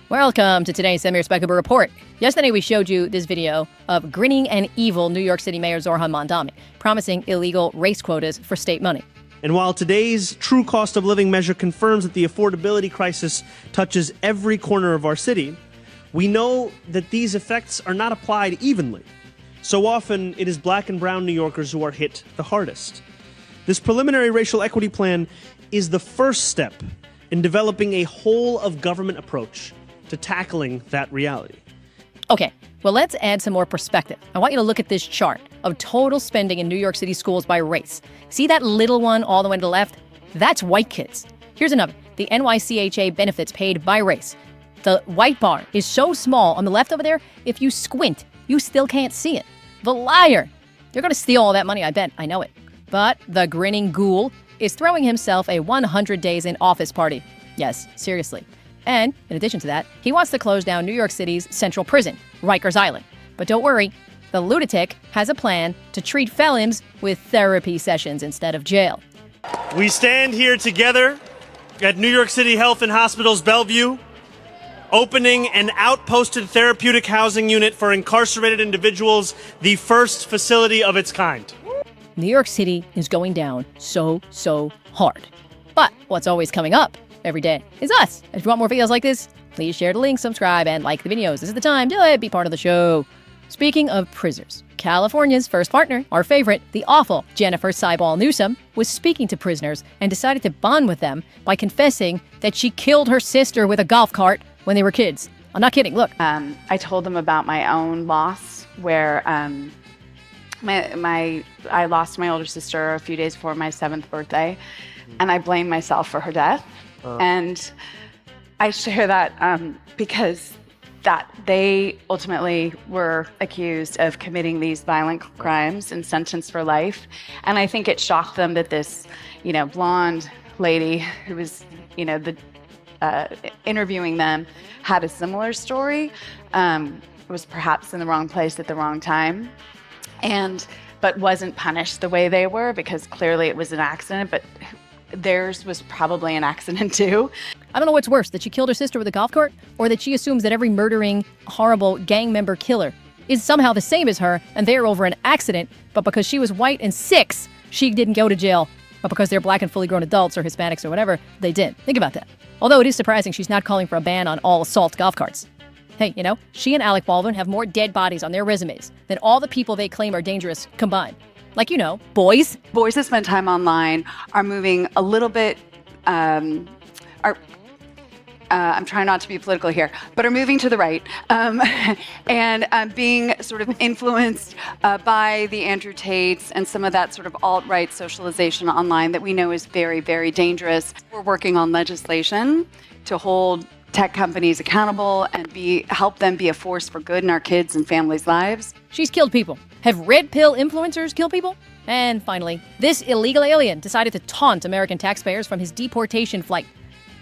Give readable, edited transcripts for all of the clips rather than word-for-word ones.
Welcome to today's SemiRespectable report. Yesterday we showed you this video of grinning and evil New York City Mayor Zorhan Mamdani promising illegal race quotas for state money. And while today's true cost of living measure confirms that the affordability crisis touches every corner of our city, we know that these effects are not applied evenly. So often it is black and brown New Yorkers who are hit the hardest. This preliminary racial equity plan is the first step in developing a whole-of-government approach to tackling that reality. Okay, well, let's add some more perspective. I want you to look at this chart of total spending in New York City schools by race. See that little one all the way to the left? That's white kids. Here's another. The NYCHA benefits paid by race. The white bar is so small on the left over there, if you squint, you still can't see it. The liar! They're going to steal all that money, I bet. I know it. But the grinning ghoul is throwing himself a 100 days in office party. Yes, seriously. And, in addition to that, he wants to close down New York City's central prison, Rikers Island. But don't worry, the lunatic has a plan to treat felons with therapy sessions instead of jail. We stand here together at New York City Health and Hospitals Bellevue, opening an outposted therapeutic housing unit for incarcerated individuals, the first facility of its kind. New York City is going down so hard. But what's always coming up every day is us. If you want more videos like this, please share the link, subscribe, and like the videos. This is the time. Do it. Be part of the show. Speaking of prisoners, California's first partner, our favorite, the awful Jennifer Cyball Newsom, was speaking to prisoners and decided to bond with them by confessing that she killed her sister with a golf cart when they were kids. I'm not kidding. Look. I told them about my own loss where I lost my older sister a few days before my 7th birthday, and I blamed myself for her death. And I share that because that they ultimately were accused of committing these violent crimes and sentenced for life. And I think it shocked them that this, blonde lady who was, interviewing them had a similar story, was perhaps in the wrong place at the wrong time, but wasn't punished the way they were because clearly it was an accident, but theirs was probably an accident too. I don't know what's worse, that she killed her sister with a golf cart, or that she assumes that every murdering, horrible gang member killer is somehow the same as her, and they're over an accident, but because she was white and 6, she didn't go to jail, but because they're black and fully grown adults or Hispanics or whatever, they did. Think about that. Although it is surprising she's not calling for a ban on all assault golf carts. Hey, she and Alec Baldwin have more dead bodies on their resumes than all the people they claim are dangerous combined. Like, boys. Boys that spend time online are moving a little bit, I'm trying not to be political here, but are moving to the right and being sort of influenced by the Andrew Tates and some of that sort of alt-right socialization online that we know is very, very dangerous. We're working on legislation to hold tech companies accountable and help them be a force for good in our kids' and families' lives. She's killed people. Have red pill influencers killed people? And finally, this illegal alien decided to taunt American taxpayers from his deportation flight.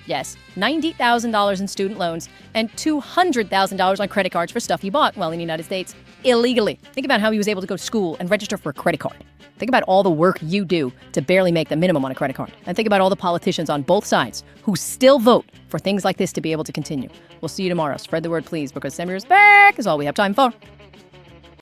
Yes, $90,000 in student loans and $200,000 on credit cards for stuff he bought while in the United States illegally. Think about how he was able to go to school and register for a credit card. Think about all the work you do to barely make the minimum on a credit card. And think about all the politicians on both sides who still vote for things like this to be able to continue. We'll see you tomorrow. Spread the word, please, because SemiRespect is all we have time for.